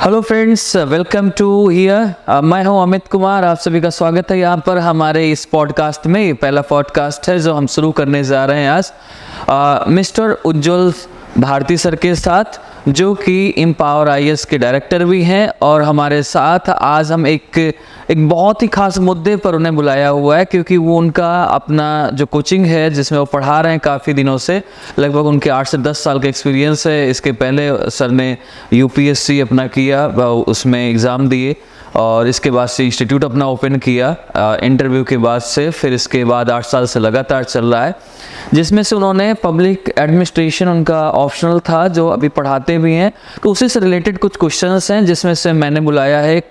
Hello friends, welcome to here. मैं हूं अमित कुमार। आप सभी का स्वागत है यहाँ पर हमारे इस पॉडकास्ट में। ये पहला पॉडकास्ट है जो हम शुरू करने जा रहे हैं आज मिस्टर उज्जवल भारती सर के साथ, जो कि एम्पावर आईएएस के डायरेक्टर भी हैं। और हमारे साथ आज हम एक बहुत ही खास मुद्दे पर उन्हें बुलाया हुआ है, क्योंकि वो उनका अपना जो कोचिंग है जिसमें वो पढ़ा रहे हैं काफ़ी दिनों से, लगभग उनके 8 से 10 साल का एक्सपीरियंस है। इसके पहले सर ने यूपीएससी अपना किया, उसमें एग्ज़ाम दिए और इसके बाद से इंस्टीट्यूट अपना ओपन किया इंटरव्यू के बाद से। फिर इसके बाद 8 साल से लगातार चल रहा है, जिसमें से उन्होंने पब्लिक एडमिनिस्ट्रेशन उनका ऑप्शनल था जो अभी पढ़ाते भी हैं। तो उसी से रिलेटेड कुछ क्वेश्चंस हैं जिसमें से मैंने बुलाया है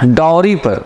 डाउरी पर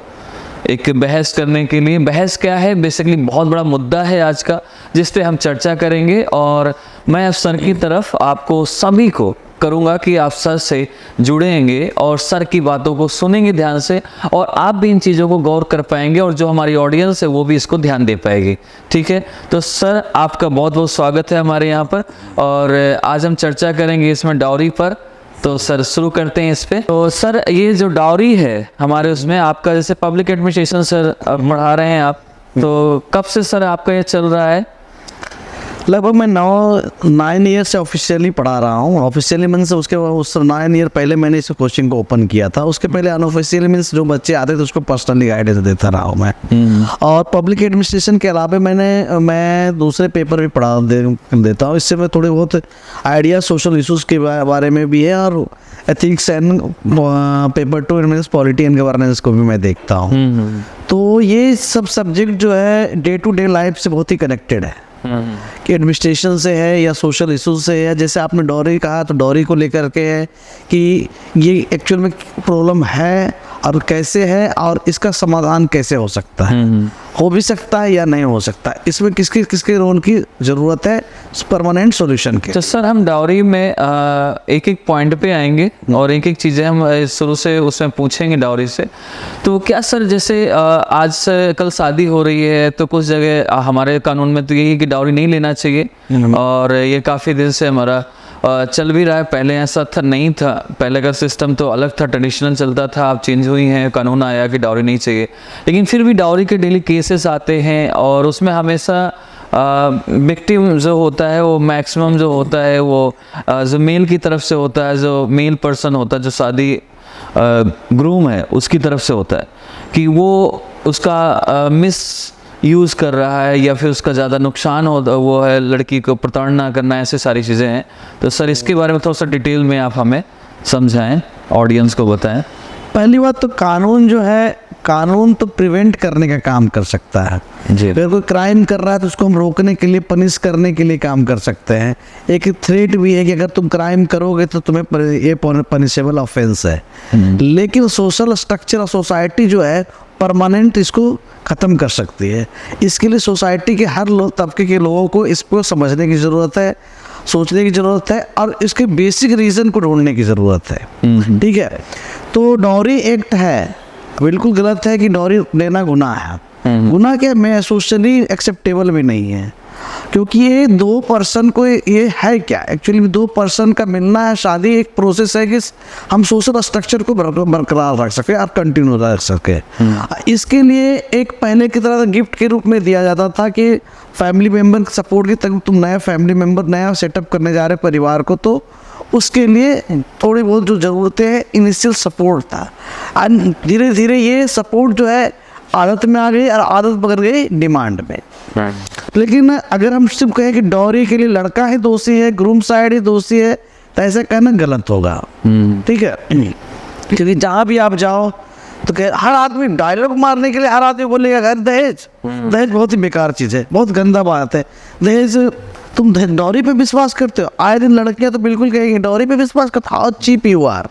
एक बहस करने के लिए। बहस क्या है, बेसिकली बहुत बड़ा मुद्दा है आज का, जिस पे हम चर्चा करेंगे। और मैं सर की तरफ आपको सभी को करूँगा कि आप सर से जुड़ेंगे और सर की बातों को सुनेंगे ध्यान से, और आप भी इन चीज़ों को गौर कर पाएंगे और जो हमारी ऑडियंस है वो भी इसको ध्यान दे पाएगी। ठीक है, तो सर आपका बहुत बहुत स्वागत है हमारे यहाँ पर। और आज हम चर्चा करेंगे इसमें डाउरी पर। तो सर शुरू करते हैं इस पे। तो सर, ये जो डाउरी है हमारे उसमें आपका, जैसे पब्लिक एडमिनिस्ट्रेशन सर पढ़ा रहे हैं आप, तो कब से सर आपका ये चल रहा है? लगभग मैं 9 ईयर से ऑफिशियली पढ़ा रहा हूँ। ऑफिशियली मीन्स उसके उस 9 ईयर पहले मैंने इस कोचिंग को ओपन किया था। उसके पहले अनऑफिशियली मीन्स जो बच्चे आते थे उसको पर्सनली गाइडेंस देता रहा हूँ मैं। और पब्लिक एडमिनिस्ट्रेशन के अलावा मैं दूसरे पेपर भी पढ़ा देता हूँ। इससे मैं थोड़े बहुत आइडिया सोशल इशूज़ के बारे में भी है, और ethics and paper 2 means polity and governance को भी मैं देखता हूँ। तो ये सब सब्जेक्ट जो है डे टू डे लाइफ से बहुत ही कनेक्टेड है, कि एडमिनिस्ट्रेशन से है या सोशल इशूज से है। जैसे आपने डॉरी कहा, तो डॉरी को लेकर के है कि ये एक्चुअल में प्रॉब्लम है और कैसे है, और इसका समाधान कैसे हो सकता है, हो भी सकता है या नहीं हो सकता है, इसमें किसके रोल की ज़रूरत है परमानेंट सॉल्यूशन के। तो सर, हम डाउरी में एक एक पॉइंट पे आएंगे और एक एक चीज़ें हम शुरू से उसमें पूछेंगे डाउरी से। तो क्या सर, जैसे आज से कल शादी हो रही है, तो कुछ जगह हमारे कानून में तो यही है कि डाउरी नहीं लेना चाहिए, और ये काफ़ी दिन से हमारा चल भी रहा है। पहले ऐसा था नहीं था, पहले का सिस्टम तो अलग था, ट्रेडिशनल चलता था। अब चेंज हुई है, कानून आया कि डाउरी नहीं चाहिए, लेकिन फिर भी डाउरी के डेली केसेस आते हैं और उसमें हमेशा विक्टिम जो होता है वो मैक्सिमम जो होता है वो जो मेल की तरफ से होता है, जो मेल पर्सन होता है, जो शादी ग्रूम है उसकी तरफ से होता है, कि वो उसका मिस यूज़ कर रहा है या फिर उसका ज़्यादा नुकसान हो, वो है लड़की को प्रताड़ना करना, ऐसे सारी चीज़ें हैं। तो सर, इसके बारे में थोड़ा सा डिटेल में आप हमें समझाएं, ऑडियंस को बताएं। पहली बात तो कानून जो है, कानून तो प्रिवेंट करने का काम कर सकता है जी। अगर कोई क्राइम कर रहा है तो उसको हम रोकने के लिए, पनिश करने के लिए काम कर सकते हैं। एक थ्रेट भी है कि अगर तुम क्राइम करोगे तो तुम्हें ये पनिशेबल ऑफेंस है। लेकिन सोशल स्ट्रक्चर और सोसाइटी जो है परमानेंट इसको ख़त्म कर सकती है। इसके लिए सोसाइटी के हर तबके के लोगों को इसको समझने की ज़रूरत है, सोचने की ज़रूरत है, और इसके बेसिक रीज़न को ढूंढने की ज़रूरत है। ठीक है, तो डाउरी एक्ट है, बिल्कुल गलत है कि डाउरी लेना गुनाह है। गुनाह क्या, मैं सोशली एक्सेप्टेबल भी नहीं है, क्योंकि ये 2 पर्सन को, ये है क्या एक्चुअली 2 पर्सन का मिलना है। शादी एक प्रोसेस है कि हम सोशल स्ट्रक्चर को बरकरार रख सके और कंटिन्यू रख सके। इसके लिए एक पहले की तरह गिफ्ट के रूप में दिया जाता था कि फैमिली मेम्बर सपोर्ट की, तक तुम नया फैमिली मेम्बर नया सेटअप करने जा रहे परिवार को, तो उसके लिए थोड़ी बहुत जो ज़रूरतें हैं, इनिशियल सपोर्ट था। और धीरे धीरे ये सपोर्ट जो है आदत में आ गई और आदत पकड़ गई डिमांड में। लेकिन अगर हम सिर्फ कहें कि डाउरी के लिए लड़का ही दोषी है, ग्रूम साइड ही दोषी है, तो ऐसा कहना गलत होगा। ठीक है, क्योंकि जहाँ भी आप जाओ तो हर आदमी डायलॉग मारने के लिए हर आदमी बोलेगा घर दहेज बहुत ही बेकार चीज़ है, बहुत गंदा बात है। दहेज, तुम डाउरी पे विश्वास करते हो? आए दिन लड़कियां तो बिल्कुल कहेंगी डाउरी पे विश्वास करते, हाउ चीप यू आर।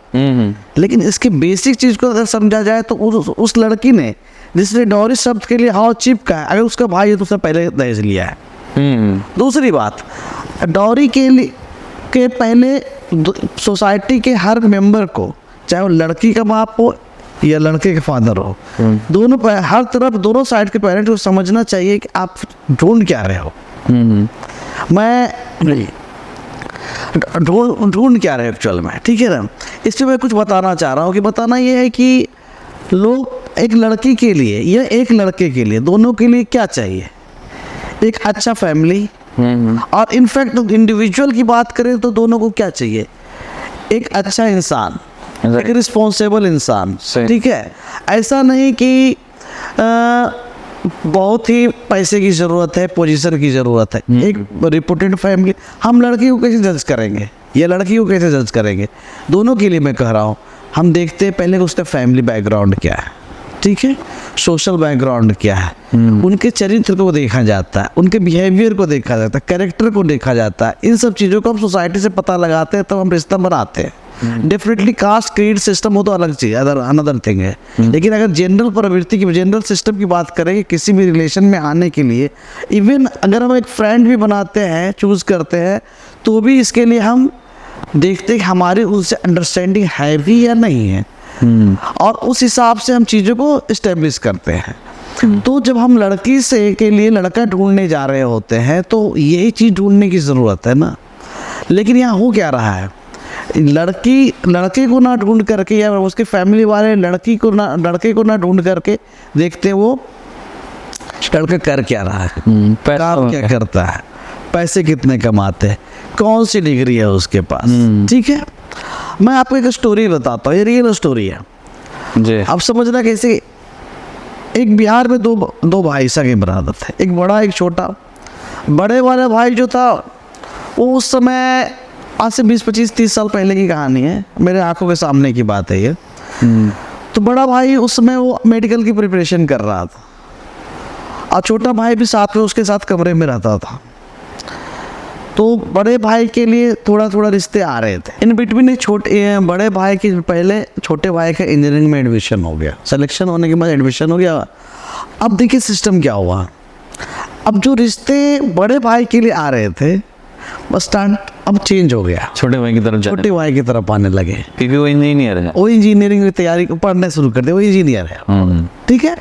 लेकिन इसकी बेसिक चीज़ को अगर समझा जाए तो उस लड़की ने जिसने डाउरी शब्द के लिए हाउ चीप का है, अगर उसका भाई है तो उसने पहले दहेज लिया है। दूसरी बात, डाउरी के पहले सोसाइटी के हर मेंबर को, चाहे वो लड़की का बाप हो या लड़के के फादर हो, दोनों हर तरफ दोनों साइड के पेरेंट्स को समझना चाहिए कि आप ढूंढ क्या रहे हो। मैं ढूंढ क्या रहे एक्चुअल में, ठीक है ना। इसमें मैं कुछ बताना चाह रहा हूँ कि बताना ये है कि लोग एक लड़की के लिए या एक लड़के के लिए, दोनों के लिए क्या चाहिए, एक अच्छा फैमिली, और इनफैक्ट इंडिविजुअल की बात करें तो दोनों को क्या चाहिए, एक अच्छा इंसान, एक रिस्पॉन्सिबल इंसान, ठीक है। ऐसा नहीं कि बहुत ही पैसे की ज़रूरत है, पोजीशन की ज़रूरत है, एक रिपोर्टेड फैमिली। हम लड़की को कैसे जज करेंगे या लड़की को कैसे जज करेंगे, दोनों के लिए मैं कह रहा हूँ। हम देखते हैं पहले उसका फैमिली बैकग्राउंड क्या है, ठीक है, सोशल बैकग्राउंड क्या है, उनके चरित्र को देखा जाता है, उनके बिहेवियर को देखा जाता है, कैरेक्टर को देखा जाता है। इन सब चीज़ों को हम सोसाइटी से पता लगाते हैं, तब हम रिश्ता बनाते हैं। डेफिनेटली कास्ट क्रीड सिस्टम हो तो अलग चीज़, अनदर थिंग है। लेकिन अगर जनरल प्रवृत्ति की, जनरल सिस्टम की बात करें, किसी भी रिलेशन में आने के लिए, इवन अगर हम एक फ्रेंड भी बनाते हैं, चूज करते हैं, तो भी इसके लिए हम देखते हैं कि हमारी उससे अंडरस्टैंडिंग है भी या नहीं है, और उस हिसाब से हम चीज़ों को इस्टेब्लिश करते हैं। तो जब हम लड़की से के लिए लड़का ढूंढने जा रहे होते हैं तो यही चीज़ ढूंढने की ज़रूरत है ना। लेकिन यहाँ हो क्या रहा है, लड़की लड़के को ना ढूंढ करके या उसके फैमिली वाले लड़के को ना ढूंढ करके देखते वो लड़का कर क्या रहा है, काम क्या करता है, पैसे कितने कमाते हैं, कौन सी डिग्री है उसके पास, ठीक है। मैं आपको एक स्टोरी बताता हूँ, ये रियल स्टोरी है जी। आप समझना कैसे, एक बिहार में दो भाई सगे बरादर थे, एक बड़ा एक छोटा। बड़े वाला भाई जो था वो उस समय, आज से 20-25-30 साल पहले की कहानी है, मेरे आंखों के सामने की बात है ये। तो बड़ा भाई उस समय वो मेडिकल की प्रिपरेशन कर रहा था, और छोटा भाई भी साथ में उसके साथ कमरे में रहता था। तो बड़े भाई के लिए थोड़ा थोड़ा रिश्ते आ रहे थे। इन बिटवीन एक बड़े भाई के पहले छोटे भाई का इंजीनियरिंग में एडमिशन हो गया, सिलेक्शन होने के बाद एडमिशन हो गया। अब देखिए सिस्टम क्या हुआ, अब जो रिश्ते बड़े भाई के लिए आ रहे थे बस स्टार्ट अब चेंज हो गया, छोटे भाई की तरफ आने लगे, क्योंकि वो इंजीनियर है, वो इंजीनियरिंग की तैयारी पढ़ने शुरू कर दे, वो इंजीनियर है, ठीक है।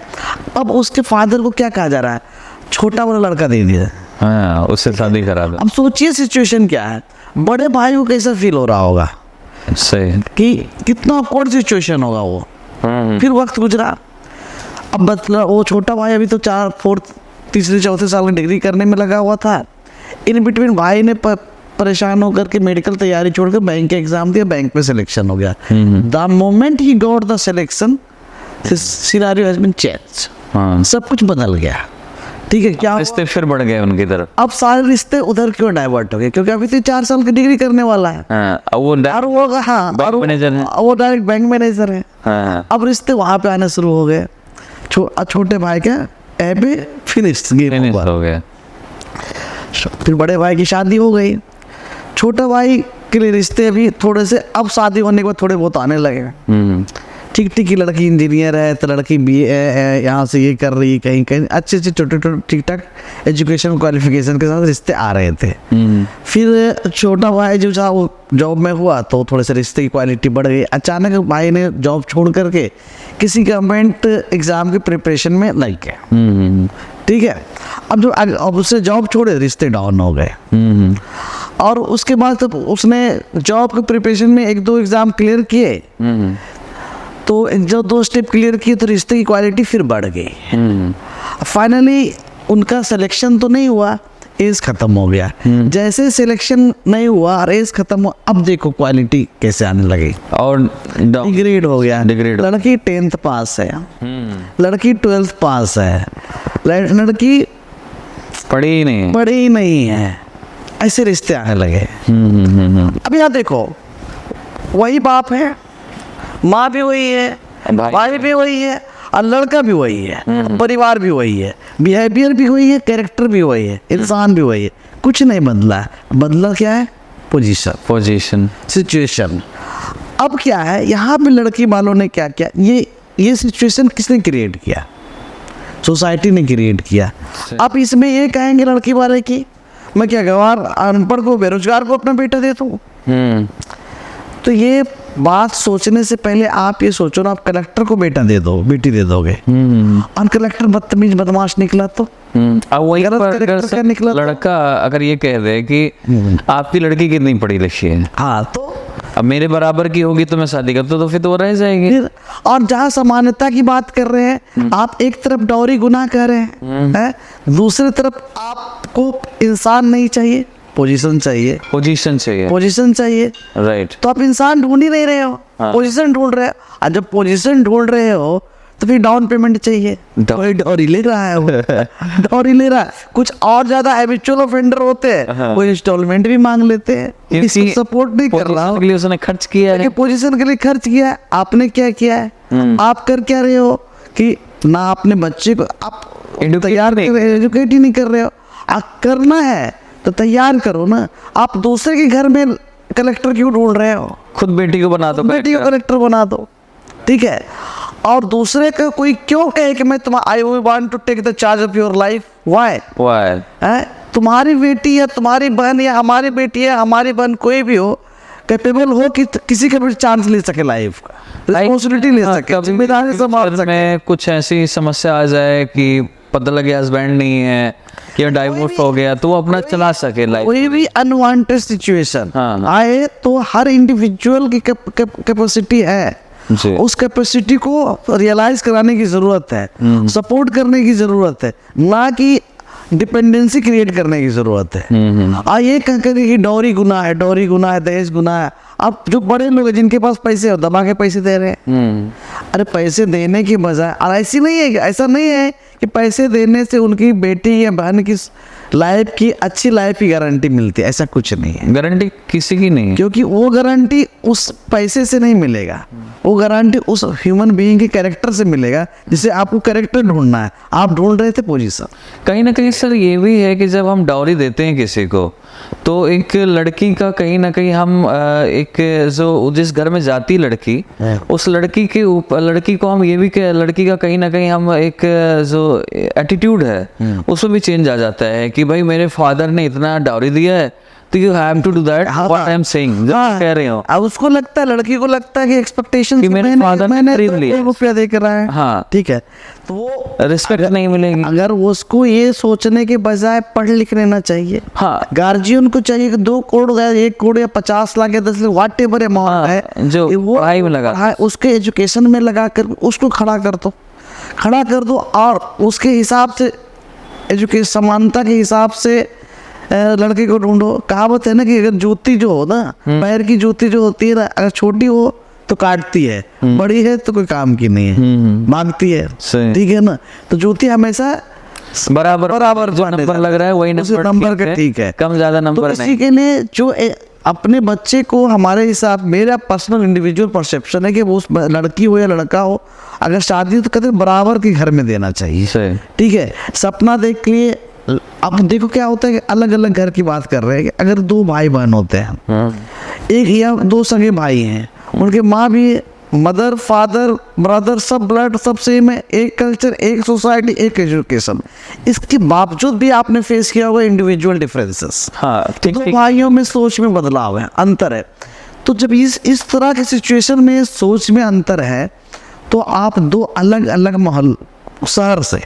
अब उसके फादर को क्या कहा जा रहा है, छोटा वाला लड़का दे दिया, हाँ, उससे शादी करा दो। अब सोचिए सिचुएशन क्या है, बड़े भाई को कैसा फील हो रहा होगा, सही, कि कितना ऑकवर्ड सिचुएशन होगा वो। फिर वक्त गुजरा, अब मतलब वो छोटा भाई अभी तो 3-4 साल की डिग्री करने में लगा हुआ था। इन बिटवीन भाई ने परेशान होकर के मेडिकल तैयारी छोड़कर बैंक का एग्जाम दिया, बैंक में सिलेक्शन हो गया। The moment he got the selection, scenario has been change, सब कुछ बदल गया, ठीक है। क्या रिश्ते फिर बढ़ गए उनकी तरफ, अब सारे रिश्ते उधर क्यों डाइवर्ट हो गए, क्योंकि अभी तो 4 साल की डिग्री करने वाला है, वो डायरेक्ट बैंक मैनेजर है। अब रिश्ते वहां पे आने शुरू हो गए, छोटे भाई का एबे फिनिश हो गया। फिर बड़े भाई की शादी हो गई, छोटा भाई के लिए रिश्ते भी थोड़े से, अब शादी होने के बाद थोड़े बहुत आने लगे। ठीक ठीक की लड़की इंजीनियर है, तो लड़की BA यहाँ से ये कर रही है, कहीं कहीं अच्छे छोटे ठीक ठाक एजुकेशन क्वालिफिकेशन के साथ रिश्ते आ रहे थे। फिर छोटा भाई जो था वो जॉब में हुआ, तो थोड़े से रिश्ते की क्वालिटी बढ़ गई। अचानक भाई ने जॉब छोड़ करके किसी गवर्नमेंट एग्जाम की प्रिपरेशन में लग गया, ठीक है। अब उससे जॉब छोड़े, रिश्ते डाउन हो गए। और उसके बाद तब उसने जॉब की प्रिपरेशन में 1-2 एग्जाम क्लियर किए, तो जो 2 स्टेप क्लियर किए तो रिश्ते की क्वालिटी फिर बढ़ गई। फाइनली उनका सिलेक्शन तो नहीं हुआ, एज खत्म हो गया। जैसे सिलेक्शन नहीं हुआ और एज खत्म हुआ, अब देखो क्वालिटी कैसे आने लगी, और डिग्रेड हो गया। लड़की 10th पास है, लड़की 12th पास है, लड़की पढ़ी ही नहीं है, ऐसे रिश्ते आने लगे। अब यहाँ देखो, वही बाप है, माँ भी वही है, भाई भी वही है, और लड़का भी वही है, परिवार भी वही है, बिहेवियर भी वही है, कैरेक्टर भी वही है, इंसान भी वही है, कुछ नहीं बदला है। बदला क्या है, पोजीशन, सिचुएशन। अब क्या है, यहाँ पे लड़की वालों ने क्या किया, ये सिचुएशन किसने क्रिएट किया, सोसाइटी ने क्रिएट किया। अब इसमें ये कहेंगे लड़की वाले की मैं क्या गवार अनपढ़ को, बेरोजगार को अपना बेटा देता हूँ, तो ये बात सोचने से पहले आप ये सोचो ना, आप कलेक्टर को बेटा दे दो, बेटी दे दोगे, और कलेक्टर बदतमीज बदमाश निकला तो अब वही गलत पर character अगर का निकला तो? लड़का अगर ये कह दे कि आपकी लड़की कितनी पढ़ी लिखी है, हाँ तो अब मेरे बराबर की होगी तो मैं शादी करता, तो फिर तो वो रह जाएगी। फिर, और जहाँ समानता की बात कर रहे हैं आप, एक तरफ डॉरी गुनाह कर रहे हैं, दूसरी तरफ आपको इंसान नहीं चाहिए, पोजीशन चाहिए, पोजीशन चाहिए, पोजीशन चाहिए, राइट। तो आप इंसान ढूंढ ही नहीं रहे हो, पोजीशन ढूंढ रहे हो। और जब पोजीशन ढूंढ रहे हो तो फिर डाउन पेमेंट चाहिए, कोई डॉरी ले रहा है, वो डॉरी ले रहा है। कुछ और ज्यादा हैबिचुअल ऑफेंडर होते हैं, वो इंस्टॉलमेंट भी मांग लेते हैं, इसको सपोर्ट नहीं कर रहा पोजीशन हूं, के लिए उसने खर्च किया है। पोजीशन के लिए खर्च किया है। आपने क्या किया है, आप कर क्या रहे हो कि ना अपने बच्चे को आप तैयार एजुकेट ही नहीं कर रहे हो। आप करना है तो तैयार करो ना, आप दूसरे के घर में कलेक्टर क्यों ढूंढ रहे हो, खुद बेटी को बना दो, बेटी को कलेक्टर बना दो, ठीक है। और दूसरे का कोई क्यों कहे कि मैं I want to take the charge of your life, why है? तुम्हारी बेटी या तुम्हारी बहन या हमारी बेटी या हमारी बहन कोई भी हो, कैपेबल हो कि किसी का भी चांस ले सके लाइफ का, रिस्पॉन्सिबिलिटी ले सके, जिम्मेदारी संभाल सके। में कुछ ऐसी समस्या आ जाए कि पता लगे हस्बैंड नहीं है या डाइवोर्स हो गया, तो वो अपना चला सके लाइफ। कोई भी अनवांटेड सिचुएशन हाँ। आए तो हर इंडिविजुअल की कैपेसिटी है, उस कैपेसिटी को रियलाइज कराने की जरूरत है, सपोर्ट करने की जरूरत है, ना कि डिपेंडेंसी क्रिएट करने की जरूरत है। ये कह कि डॉरी गुनाह है, डॉरी गुनाह है, दहेज गुनाह है। अब जो बड़े लोग हैं जिनके पास पैसे हो, दबा के पैसे दे रहे हैं। अरे पैसे देने की बजाय, और ऐसी नहीं है, ऐसा नहीं है कि पैसे देने से उनकी बेटी या बहन की लाइफ की अच्छी लाइफ की गारंटी मिलती है, ऐसा कुछ नहीं है। गारंटी किसी की नहीं है, क्योंकि वो गारंटी उस पैसे से नहीं मिलेगा, वो गारंटी उस ह्यूमन बीइंग के कैरेक्टर से मिलेगा, जिसे आपको कैरेक्टर ढूंढना है। आप ढूंढ रहे थे पोजीशन। कहीं ना कहीं सर ये भी है कि जब हम डाउरी देते हैं किसी को, तो एक लड़की का कहीं ना कहीं हम एक जो जिस घर में जाती लड़की, उस लड़की के ऊपर, लड़की को हम ये भी लड़की का कहीं ना कहीं हम एक जो एटीट्यूड है उसमें भी चेंज आ जाता है कि भाई मेरे फादर ने इतना डाउरी दिया है तो you have to do that what I am saying, जो कह रहे हो। अब उसको लगता है, लड़की को लगता है कि एक्सपेक्टेशन कि मेरे फादर ने खरीद लिया, रुपया दे कर रहा है, हाँ ठीक है, तो वो रिस्पेक्ट नहीं मिलेगी। अगर उसको ये सोचने के बजाय पढ़ लिख लेना चाहिए। हाँ, गार्जियन को चाहिए कि 2 करोड़ या 1 करोड़ या 50 लाख या 10 लाख व्हाट एवर अमाउंट है, जो वो पढ़ाई में लगा, उसके एजुकेशन में लगा कर उसको खड़ा कर दो, और उसके हिसाब से एजुकेशन समानता के हिसाब से लड़के को ढूंढो। कहावत है ना कि अगर जूती जो हो ना, पैर की जूती जो होती है ना, अगर छोटी हो तो काटती है, बड़ी है तो कोई काम की नहीं है, मांगती है, ठीक है ना। तो जूती हमेशा बराबर जो नंबर लग रहा है वही नंबर का ठीक है, कम ज्यादा नंबर नहीं। इसी के लिए जो अपने बच्चे को, हमारे हिसाब, मेरा पर्सनल इंडिविजुअल परसेप्शन है कि वो लड़की हो या लड़का हो, अगर शादी तो कहते बराबर के घर में देना चाहिए, ठीक है। सपना देख लिए। अब देखो क्या होता है कि अलग अलग घर की बात कर रहे हैं कि अगर 2 भाई बहन होते हैं, एक या 2 सगे भाई हैं, उनके माँ भी, मदर फादर ब्रदर सब ब्लड सब सेम है, एक कल्चर, एक सोसाइटी, एक एजुकेशन, इसके बावजूद भी आपने फेस किया होगा इंडिविजुअल डिफरेंसेस। हाँ, तो भाइयों में सोच में बदलाव है, अंतर है। तो जब इस तरह की सिचुएशन में सोच में अंतर है, तो आप 2 अलग अलग माहौल, शहर से,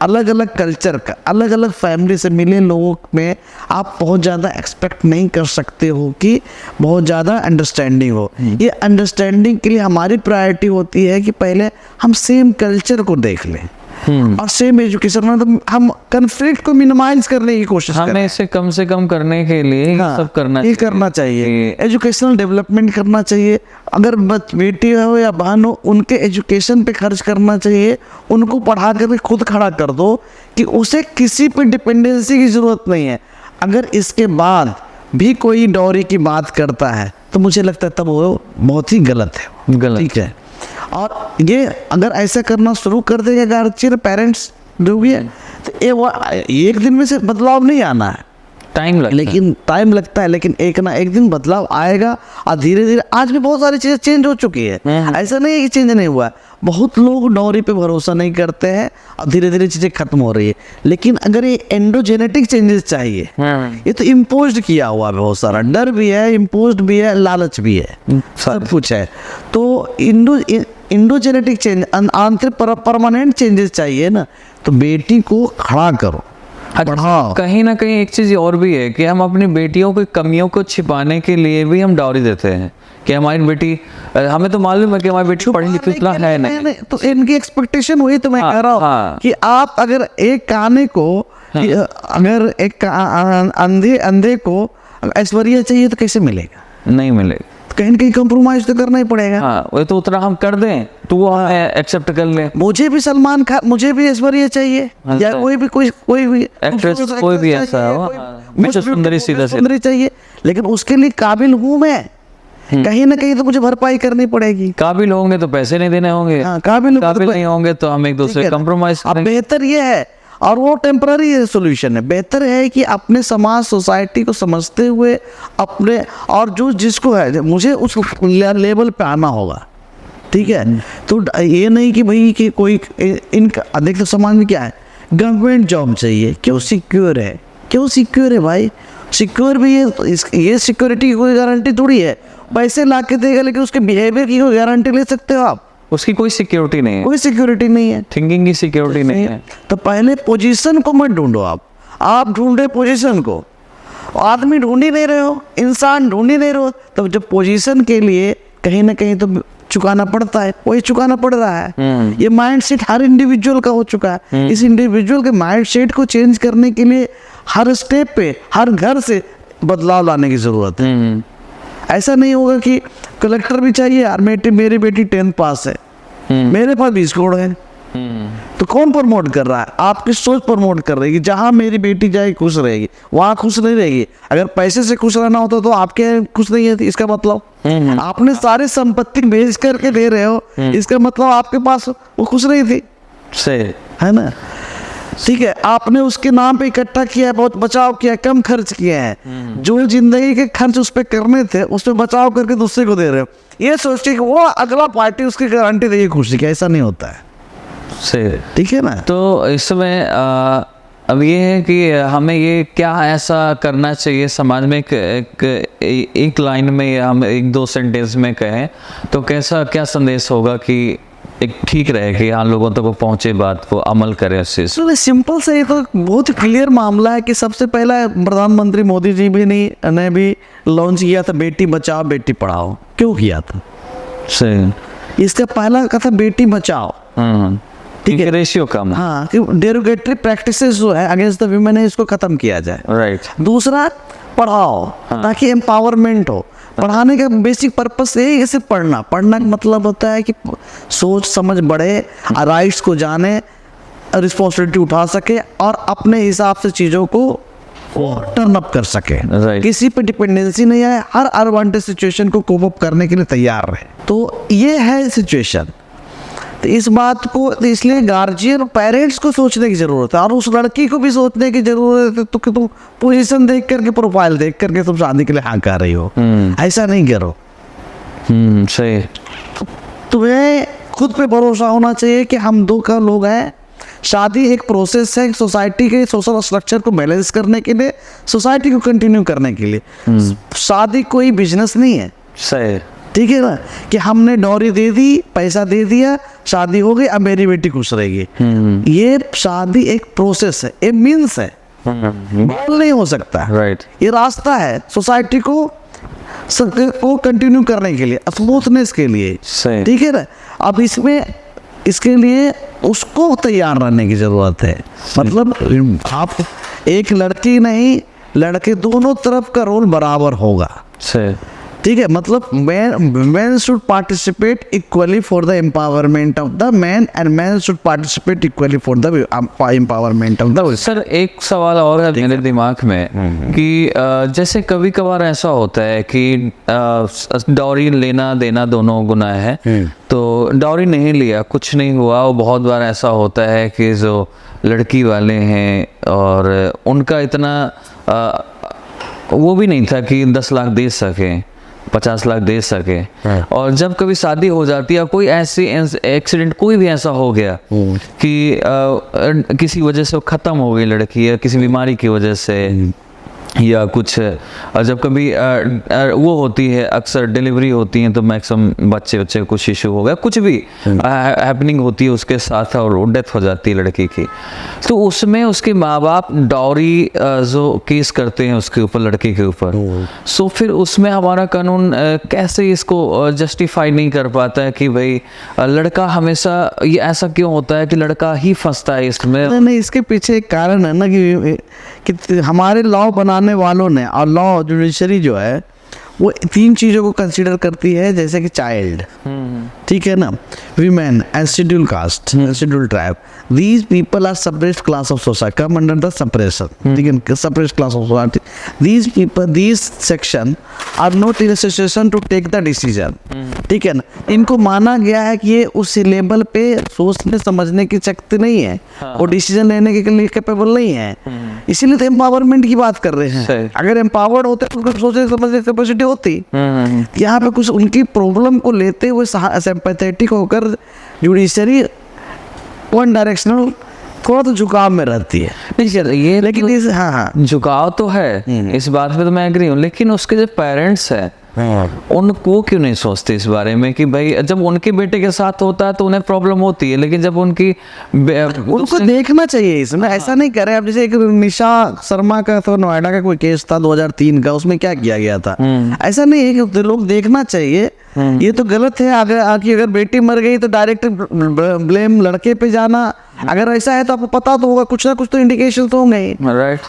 अलग अलग कल्चर का, अलग अलग फैमिली से मिले लोगों में आप बहुत ज़्यादा एक्सपेक्ट नहीं कर सकते हो कि बहुत ज़्यादा अंडरस्टैंडिंग हो। ये अंडरस्टैंडिंग के लिए हमारी प्रायोरिटी होती है कि पहले हम सेम कल्चर को देख लें और सेम एजुकेशन में, तो हम कन्फ्लिक्ट को मिनिमाइज करने की कोशिश करें। हमें इसे कम से कम करने के लिए सब करना चाहिए। एजुकेशनल डेवलपमेंट करना चाहिए। अगर बेटी हो या बहन हो, उनके एजुकेशन पे खर्च करना चाहिए, उनको पढ़ा कर खुद खड़ा कर दो कि उसे किसी पे डिपेंडेंसी की जरूरत नहीं है। अगर इसके बाद भी कोई डॉरी की बात करता है तो मुझे लगता है तब वो बहुत ही गलत है, ठीक है। और ये अगर ऐसा करना शुरू कर देगा गार्जियन, पेरेंट्स जो भी है, तो ये एक दिन में से बदलाव नहीं आना है। टाइम लगता है, लेकिन टाइम लगता है, लेकिन एक ना एक दिन बदलाव आएगा। और धीरे धीरे आज भी बहुत सारी चीजें चेंज हो चुकी है, ऐसा नहीं है कि चेंज नहीं हुआ है। बहुत लोग डॉरी पे भरोसा नहीं करते हैं और धीरे धीरे चीजें खत्म हो रही है। लेकिन अगर ये एंडोजेनेटिक चेंजेस चाहिए, ये तो इम्पोज्ड किया हुआ है, बहुत सारा डर भी है, इम्पोज्ड भी है, लालच भी है, सब कुछ है। तो इंडोजेनेटिक चेंज, आंतरिक परमानेंट चेंजेस चाहिए ना, तो बेटी को खड़ा करो, बढ़ाओ। कहीं ना कहीं एक चीज और भी है कि हम अपनी बेटियों की कमियों को छिपाने के लिए भी हम डाउरी देते हैं कि हमारी बेटी, हमें तो मालूम है कि हमारी बेटी पढ़ी लिखी इतना है नहीं। तो इनकी एक्सपेक्टेशन हुई, तो मैं कह रहा हूँ कि आप अगर एक काने को, अगर एक अंधे को ऐश्वर्या चाहिए तो कैसे मिलेगा? नहीं मिलेगा, कहीं न कहीं कॉम्प्रोमाइज तो करना ही पड़ेगा। हाँ, वो तो उतना हम कर दें तो वो एक्सेप्ट कर ले। मुझे भी सलमान खान, मुझे भी ऐश्वर्या चाहिए, या कोई भी एक्ट्रेस कोई भी ऐसा हो, मुझे सुंदरी सुंदरी चाहिए, लेकिन उसके लिए काबिल हूँ मैं, कहीं ना कहीं तो मुझे भरपाई करनी पड़ेगी। काबिल होंगे तो पैसे नहीं देने होंगे, काबिल नहीं होंगे तो हम एक दूसरे कॉम्प्रोमाइज। अब बेहतर ये है, और वो टेम्पररी सोल्यूशन है, बेहतर है कि अपने समाज सोसाइटी को समझते हुए अपने, और जो जिसको है मुझे उस लेवल पे आना होगा, ठीक है। तो ये नहीं कि भाई कि कोई इनका अधिकतर समाज में क्या है, गवर्नमेंट जॉब चाहिए, क्यों सिक्योर है, क्यों सिक्योर है भाई? सिक्योर भी है, ये सिक्योरिटी की कोई गारंटी थोड़ी है, पैसे ला के देगा, लेकिन उसके बिहेवियर की कोई गारंटी ले सकते हो आप? उसकी कोई सिक्योरिटी नहीं है, कोई सिक्योरिटी नहीं है, थिंकिंग की सिक्योरिटी नहीं है। तो पहले पोजीशन को मत ढूंढो, आप ढूंढे पोजीशन को, आदमी ढूंढ ही नहीं रहे हो, इंसान ढूंढ ही नहीं रहे हो, तो जब पोजीशन के लिए कहीं ना कहीं तो चुकाना पड़ता है, वही चुकाना पड़ रहा है। ये माइंडसेट हर इंडिविजुअल का हो चुका है। इस इंडिविजुअल के माइंडसेट को चेंज करने के लिए हर स्टेप पे, हर घर से बदलाव लाने की जरूरत है। ऐसा नहीं होगा कि कलेक्टर भी चाहिए यार, मेरी बेटी 10th पास है, मेरे पास 20 करोड़ है, तो कौन प्रमोट कर रहा है? आपकी सोच प्रमोट कर रही है कि जहां मेरी बेटी जाएगी खुश रहेगी, वहां खुश नहीं रहेगी। अगर पैसे से खुश रहना होता तो आपके खुश नहीं है, इसका मतलब आपने सारी संपत्ति बेच करके दे रहे हो, इसका मतलब आपके पास वो खुश नहीं थी, सही है ना? ठीक है, आपने उसके नाम पे इकट्ठा किया है, बहुत बचाव किया है, कम खर्च किया है, जो जिंदगी के खर्च उस पर करने थे उस पर बचाव करके दूसरे को दे रहे हो, ये सोच के कि वो अगला पार्टी उसकी गारंटी देगी खुशी की, ऐसा नहीं होता है, सही, ठीक है ना? तो इस समय अब ये है कि हमें ये क्या ऐसा करना चाहिए समाज में, एक लाइन में हम 1-2 सेंटेंस में कहें तो कैसा क्या संदेश होगा कि एक ठीक रहे कि यहाँ लोगों तक वो पहुंचे, बात वो अमल करें उस चीज। तो सिंपल से, ये तो बहुत क्लियर मामला है कि सबसे पहला प्रधानमंत्री मोदी जी भी ने भी लॉन्च किया था बेटी बचाओ बेटी पढ़ाओ। क्यों किया था? सही, इसका पहला कहा था बेटी बचाओ, ठीक है, रेशियो कम, हाँ, कि डेरोगेटरी प्रैक्टिसेस जो है अगेंस्ट द वीमेन है, इसको खत्म किया जाए। राइट। दूसरा, पढ़ाओ ताकि एम्पावरमेंट हो। पढ़ाने का बेसिक पर्पस यही है, सिर्फ पढ़ना का मतलब होता है कि सोच समझ बढ़े, राइट्स को जाने, रिस्पॉन्सिबिलिटी उठा सके और अपने हिसाब से चीज़ों को टर्न अप कर सके, किसी पे डिपेंडेंसी नहीं है, हर अनवांटेड सिचुएशन को कोप अप करने के लिए तैयार रहे। तो ये है सिचुएशन। तो इस बात को, तो इसलिए गार्जियन और पेरेंट्स को सोचने की जरूरत है, और उस लड़की को भी सोचने की जरूरत है। तो कि तुम पोजीशन देख करके, प्रोफाइल देख करके तुम शादी के लिए हाँ कर रही हो, ऐसा नहीं करो। सही। तुम्हें खुद पे भरोसा होना चाहिए कि हम दो का लोग हैं, शादी एक प्रोसेस है, सोसाइटी के सोशल स्ट्रक्चर को बैलेंस करने के लिए, सोसाइटी को कंटिन्यू करने के लिए। शादी कोई बिजनेस नहीं है, सही, ठीक है ना, कि हमने डॉरी दे दी, पैसा दे दिया, शादी हो गई, अब मेरी बेटी खुश रहेगी। ये शादी एक प्रोसेस है, एक मीन्स है, गोल नहीं हो सकता। राइट। ये रास्ता है सोसाइटी को कंटिन्यू करने के लिए, स्मूथनेस के लिए, ठीक है ना। अब इसके लिए उसको तैयार रहने की जरूरत है। मतलब आप एक लड़की नहीं, लड़के दोनों तरफ का रोल बराबर होगा, ठीक है। मतलब men should participate equally for the empowerment of the man and men should participate equally for the empowerment of the women। Sir, एक सवाल और है मेरे दिमाग में कि जैसे कभी कभार ऐसा होता है कि डॉरी लेना देना दोनों गुनाह है, तो डॉरी नहीं लिया, कुछ नहीं हुआ। वो बहुत बार ऐसा होता है कि जो लड़की वाले हैं और उनका इतना वो भी नहीं था कि 10 लाख दे सके, 50 लाख दे सके। और जब कभी शादी हो जाती है, कोई ऐसी एक्सीडेंट कोई भी ऐसा हो गया कि किसी वजह से वो ख़त्म हो गई लड़की, या किसी बीमारी की वजह से, या कुछ, और जब कभी वो होती है, अक्सर डिलीवरी होती है तो मैक्सिमम बच्चे कुछ इशू हो गया, कुछ भी हैपनिंग होती है उसके साथ और डेथ हो जाती है लड़की की, तो उसमें उसके माँ बाप डाउरी जो केस करते हैं उसके ऊपर, लड़की के ऊपर, सो फिर उसमें हमारा कानून कैसे इसको जस्टिफाई नहीं कर पाता है कि भाई लड़का हमेशा, ये ऐसा क्यों होता है कि लड़का ही फंसता है इसमें? नहीं, इसके पीछे एक कारण है ना कि हमारे लॉ बनाने वालों ने, और लॉ जुडिशरी जो है वो 3 चीज़ों को कंसीडर करती है, जैसे कि चाइल्ड, ठीक है ना, women and schedule caste and schedule tribe, these people are suppressed class of society, come under the suppression, ठीक है, suppressed class of society, these people, these section are not in a situation to take the decision, ठीक है ना, इनको माना गया है कि ये उस लेवल पे सोचने समझने की शक्ति नहीं है, और डिसीजन लेने के लिए कैपेबल नहीं है, इसीलिए तो एम्पावरमेंट की बात कर रहे हैं। अगर एम्पावर्ड होते तो उनको सोचने समझने की कैपेसिटी होती। यहाँ पे कुछ उनकी प्रॉब्लम को लेते हुए सिंपैथेटिक होकर जुडिशरी वन डायरेक्शनल थोड़ा तो झुकाव में रहती है। नहीं सर, ये लेकिन इस हाँ झुकाव तो है, इस बात पे तो मैं एग्री हूँ, लेकिन उसके जो पेरेंट्स हैं उनको क्यों नहीं सोचते इस बारे में कि भाई जब उनके बेटे के साथ होता है तो उन्हें प्रॉब्लम होती है, लेकिन जब उनको देखना चाहिए इसमें। ऐसा नहीं करे आप, जैसे एक निशा शर्मा का तो नोएडा का कोई केस था 2003 का, उसमें क्या किया गया था, ऐसा नहीं है कि लोग देखना चाहिए, ये तो गलत है। अगर बेटी मर गई तो डायरेक्ट ब्लेम लड़के पे जाना, अगर ऐसा है तो आपको पता तो होगा, कुछ ना कुछ तो इंडिकेशन तो होंगे ही,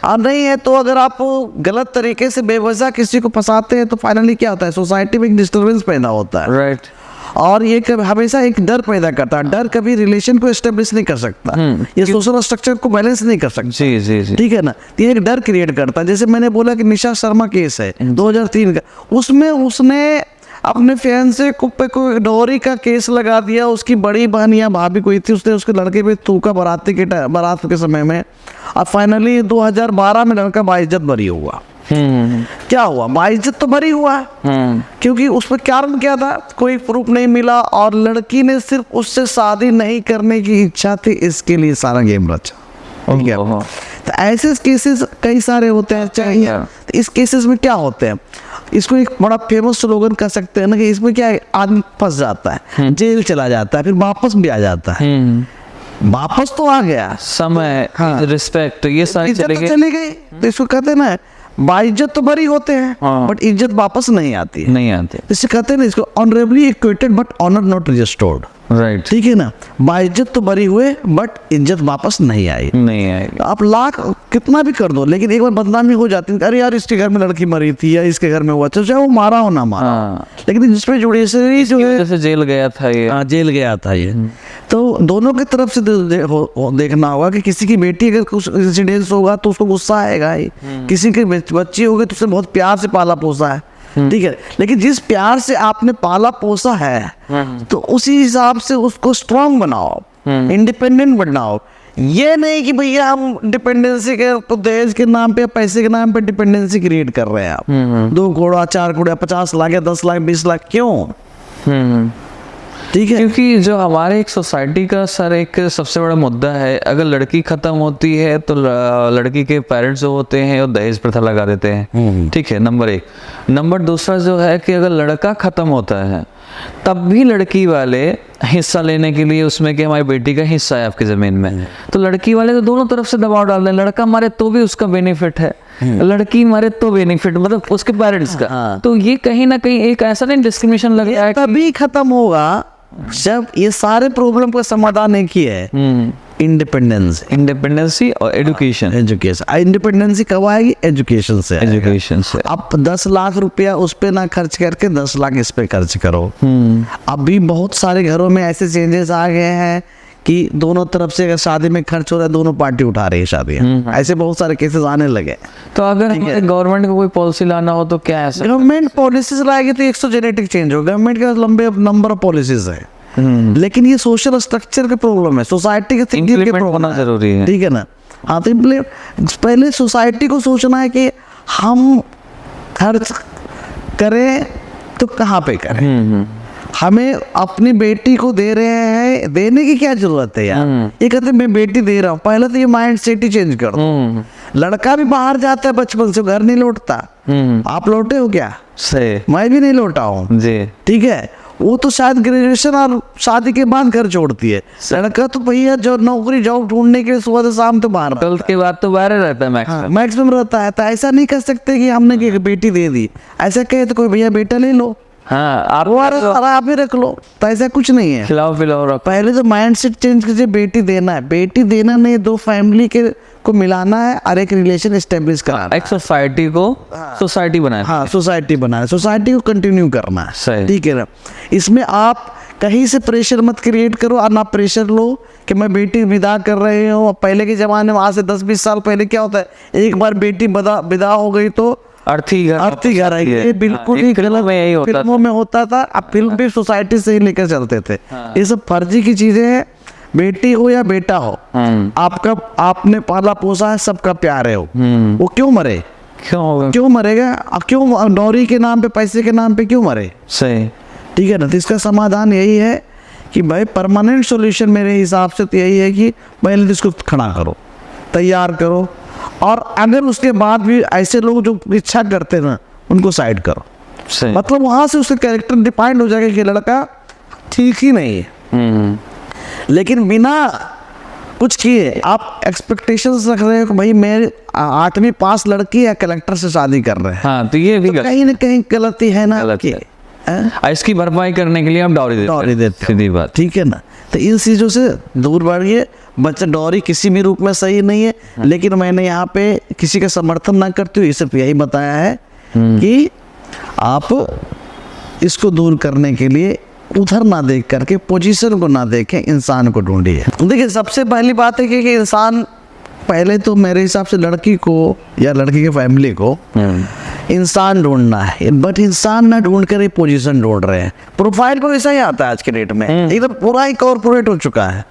और नहीं है तो अगर आप गलत तरीके से बेवजह किसी को फंसाते हैं तो फाइनली क्या होता है, सोसाइटी में एक डिस्टर्बेंस पैदा होता है, और ये हमेशा एक डर पैदा करता है। डर कभी रिलेशन को एस्टेब्लिश नहीं कर सकता, ये सोशल स्ट्रक्चर को बैलेंस नहीं कर सकता। जी जी जी, ठीक है ना, ये एक डर क्रिएट करता है। जैसे मैंने बोला कि निशा शर्मा केस है 2003 का, उसमें उसने अपने फियांसे पे कोई डोरी का केस लगा दिया, उसकी बड़ी बहन या भाभी कोई थी, उसने उसके लड़के पे थूका बारात के समय में, और फाइनली 2012 में लड़का बाइज्जत बरी हुआ। क्या हुआ, बाइज्जत तो बरी हुआ, क्योंकि उस पर कारण क्या था, कोई प्रूफ नहीं मिला, और लड़की ने सिर्फ उससे शादी नहीं करने की इच्छा थी, इसके लिए सारा गेम रचा। तो ऐसे केसेस कई सारे होते हैं। चाहिए तो इस केसेस में क्या होते हैं, इसको एक बड़ा फेमस स्लोगन कह सकते हैं ना, कि इसमें क्या है, आदमी फंस जाता है, जेल चला जाता है, फिर वापस भी आ जाता है। वापस तो आ गया, समय, रिस्पेक्ट, ये सारी चले गए, तो इसको कहते हैं ना, बाइज्जत तो बरी होते हैं, बट इज्जत वापस नहीं आती, इससे कहते हैं ना, इसको honorably equated but honour not restored. Right, ठीक है ना, बाइज्जत तो बरी हुए बट इज्जत वापस नहीं आई। आप लाख कितना भी कर दो, लेकिन एक बार बदनामी हो जाती है, अरे यार इसके घर में लड़की मरी थी, या इसके घर में हुआ, चाहे वो मारा हो ना मारा, लेकिन जिसपे जुडिशरी जो है, जैसे जेल गया था ये, जेल गया था ये, तो दोनों की तरफ से देखना होगा कि किसी की बेटी अगर कुछ इंसिडेंस होगा तो उसको गुस्सा आएगा ही, किसी की बच्ची होगी तो उसने बहुत प्यार से पाला पोसा है, ठीक है, लेकिन जिस प्यार से आपने पाला पोसा है तो उसी हिसाब से उसको स्ट्रांग बनाओ, इंडिपेंडेंट बनाओ। ये नहीं कि भैया हम डिपेंडेंसी के दहेज के नाम पे, पैसे के नाम पे डिपेंडेंसी क्रिएट कर रहे हैं आप, 2 घोड़ा 4 घोड़ा 50 लाख या 10 लाख 20 लाख क्यों? ठीक है, क्योंकि जो हमारे एक सोसाइटी का सर एक सबसे बड़ा मुद्दा है, अगर लड़की खत्म होती है तो लड़की के पेरेंट्स जो होते हैं वो दहेज प्रथा लगा देते हैं, ठीक है, नंबर 1। नंबर 2 जो है कि अगर लड़का खत्म होता है तब भी लड़की वाले हिस्सा लेने के लिए उसमें कि हमारी बेटी का हिस्सा है आपकी जमीन में, तो लड़की वाले तो दोनों तरफ से दबाव डाल रहे हैं, लड़का मारे तो भी उसका बेनिफिट है, लड़की मारे तो बेनिफिट, मतलब उसके पेरेंट्स का। तो ये कहीं ना कहीं एक ऐसा नहीं डिस्क्रिमिनेशन लग रहा है, तभी खत्म होगा जब ये सारे प्रॉब्लम का समाधान एक ही है, इंडिपेंडेंसी और एजुकेशन। इंडिपेंडेंसी कब आएगी, एजुकेशन से। आप 10 लाख रुपया उस पे ना खर्च करके 10 लाख इस पे खर्च करो। अभी बहुत सारे घरों में ऐसे चेंजेस आ गए हैं कि दोनों तरफ से अगर शादी में खर्च हो रहा है, दोनों पार्टी उठा रही है शादियां, ऐसे बहुत सारे केसेस आने लगे। तो अगर गवर्नमेंट को कोई पॉलिसी लाना हो तो क्या है, गवर्नमेंट पॉलिसीज लाएगी तो 100 जेनेटिक चेंज हो, गवर्नमेंट का लंबे नंबर ऑफ पॉलिसीज है, लेकिन ये सोशल स्ट्रक्चर का प्रॉब्लम है, सोसाइटी के थिंकिंग के प्रॉब्लम होना जरूरी है, ठीक है ना। हाँ, तो पहले सोसाइटी को सोचना है कि हम खर्च करें तो कहाँ पे करें? हमें अपनी बेटी को दे रहे हैं, देने की क्या जरूरत है यार? ये कहते हैं मैं बेटी दे रहा हूँ, पहले तो ये माइंड सेट ही चेंज कर दो। लड़का भी बाहर जाता है बचपन से, घर नहीं लौटता। आप लौटे हो क्या? सही। मैं भी नहीं लौटा हूँ जी। ठीक है, वो तो शायद ग्रेजुएशन और शादी के बाद घर छोड़ती है। लड़का तो भैया जो नौकरी जॉब ढूंढने के लिए सुबह से शाम तो बाहर 12th के बाद तो बाहर रहता है मैक्सिमम। मैक्सिमम रहता है। तो ऐसा नहीं कर सकते कि हमने कि बेटी दे दी, ऐसा कहे तो कोई भैया बेटा ले लो, हाँ, आप आप ही रख लो, तो ऐसा कुछ नहीं है। खिलाओ पिलाओ रखो। पहले तो माइंड सेट चेंज कीजिए, बेटी देना है, बेटी देना नहीं, दो फैमिली के को मिलाना है और एक रिलेशन एस्टेब्लिश कराना है। एक सोसाइटी को सोसाइटी बनाए। हाँ, सोसाइटी बनाना है, सोसाइटी को कंटिन्यू करना है। सही। ठीक है ना? इसमें आप कहीं से प्रेशर मत क्रिएट करो और ना प्रेशर लो कि मैं बेटी विदा कर रही हूँ। पहले के ज़माने में आज से 10-20 साल पहले क्या होता है, एक बार बेटी विदा हो गई तो अर्थी घर है। ये बिल्कुल ही फिल्मों में यही होता था। फिल्मों में होता था। अब फिल्म भी सोसाइटी से ही लेकर चलते थे। ये सब फर्जी की चीजें हैं। बेटी हो या बेटा हो, आपका आपने पाला पोसा है, सबका प्यार है। वो क्यों मरे? क्यों मरेगा? क्यों डॉरी के नाम पे, पैसे के नाम पे क्यों मरे? सही। ठीक है ना? तो इसका समाधान यही है कि भाई परमानेंट सॉल्यूशन मेरे हिसाब से तो यही है कि पहले तो इसको खड़ा करो, तैयार करो, और अगर उसके बाद भी ऐसे लोग जो इच्छा करते हैं ना, उनको साइड करो। सही। मतलब वहां से उसका कैरेक्टर डिफाइंड हो जाएगा कि लड़का ठीक ही नहीं है। लेकिन बिना कुछ किए आप एक्सपेक्टेशंस रख रहे हो कि भाई मेरे 8वीं पास लड़की या कलेक्टर से शादी कर रहे हैं, हाँ, तो ये भी कहीं ना कहीं गलती है ना गलत कि है। इसकी भरपाई करने के लिए आप डॉरी देते हैं। सीधी बात। ठीक है ना? तो इन चीज़ों से दूर बढ़िए। बच्चा डॉरी किसी भी रूप में सही नहीं है, लेकिन मैंने यहाँ पे किसी का समर्थन ना करते हुए सिर्फ यही बताया है कि आप इसको दूर करने के लिए उधर ना देख करके, पोजीशन को ना देखें, इंसान को ढूंढिए। देखिए, सबसे पहली बात है कि इंसान पहले तो मेरे हिसाब से लड़की को या लड़की के फैमिली को इंसान ढूंढना है, बट इंसान ना ढूंढ कर ही पोजीशन ढूंढ रहे हैं। प्रोफाइल पर ऐसा ही आता है आज के डेट में, एकदम पूरा ही कॉर्पोरेट हो चुका है।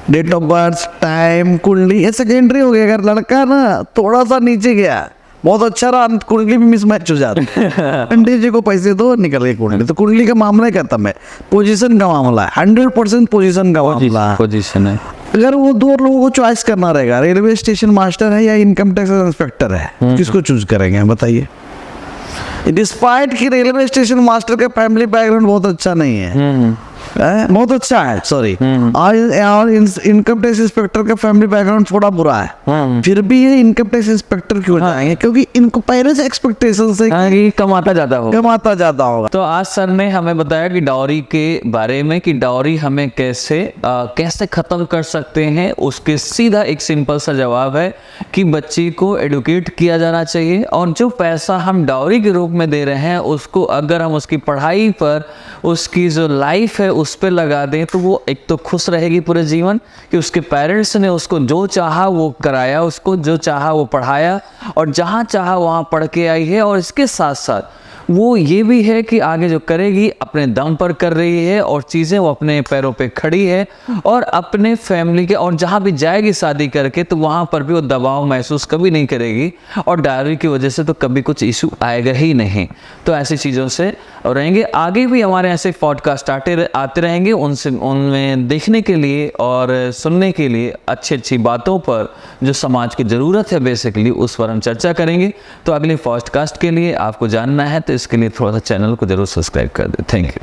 डेट ऑफ बर्थ, टाइम, कुंडली, ये सेकेंडरी हो गया। अगर लड़का ना थोड़ा सा नीचे गया, बहुत अच्छा रहा, कुंडली भी मिसमैच हो जाती है। पंडित जी को पैसे दो, निकल गई कुंडली, तो कुंडली का मामला ही खत्म है। पोजीशन का मामला है, 100% पोजीशन का मामला है। पोजीशन है। अगर वो दो लोगों को चॉइस करना रहेगा, रेलवे स्टेशन मास्टर है या इनकम टैक्स इंस्पेक्टर है, किसको चूज करेंगे बताइए? डिस्पाइट कि रेलवे स्टेशन मास्टर का फैमिली बैकग्राउंड बहुत अच्छा नहीं है, बहुत अच्छा है, सॉरी, और इनकम टैक्स इंस्पेक्टर का फैमिली बैकग्राउंड थोड़ा बुरा है, फिर भी ये इनकम टैक्स इंस्पेक्टर क्यों जाएंगे? क्योंकि इनको पहले से एक्सपेक्टेशन से कि कमाता ज्यादा होगा। तो आज सर ने हमें बताया कि डॉरी के बारे में, कि डॉरी हमें कैसे खत्म कर सकते हैं। उसके सीधा एक सिंपल सा जवाब है कि बच्ची को एडुकेट किया जाना चाहिए, और जो पैसा हम डॉरी के रूप में दे रहे हैं उसको अगर हम उसकी पढ़ाई पर, उसकी जो लाइफ है उस पर लगा दें, तो वो एक तो खुश रहेगी पूरे जीवन कि उसके पेरेंट्स ने उसको जो चाहा वो कराया, उसको जो चाहा वो पढ़ाया, और जहाँ चाहा वहाँ पढ़ के आई है। और इसके साथ साथ वो ये भी है कि आगे जो करेगी अपने दम पर कर रही है, और चीज़ें वो अपने पैरों पे खड़ी है, और अपने फैमिली के, और जहाँ भी जाएगी शादी करके तो वहाँ पर भी वो दबाव महसूस कभी नहीं करेगी, और डायरी की वजह से तो कभी कुछ इशू आएगा ही नहीं। तो ऐसी चीज़ों से रहेंगे। आगे भी हमारे ऐसे पॉडकास्ट आते रहेंगे, उनमें देखने के लिए और सुनने के लिए अच्छी अच्छी बातों पर जो समाज की ज़रूरत है बेसिकली, उस पर हम चर्चा करेंगे। तो अगले पॉडकास्ट के लिए आपको जानना है तो इसके लिए थोड़ा सा चैनल को जरूर सब्सक्राइब कर दें। Thank you.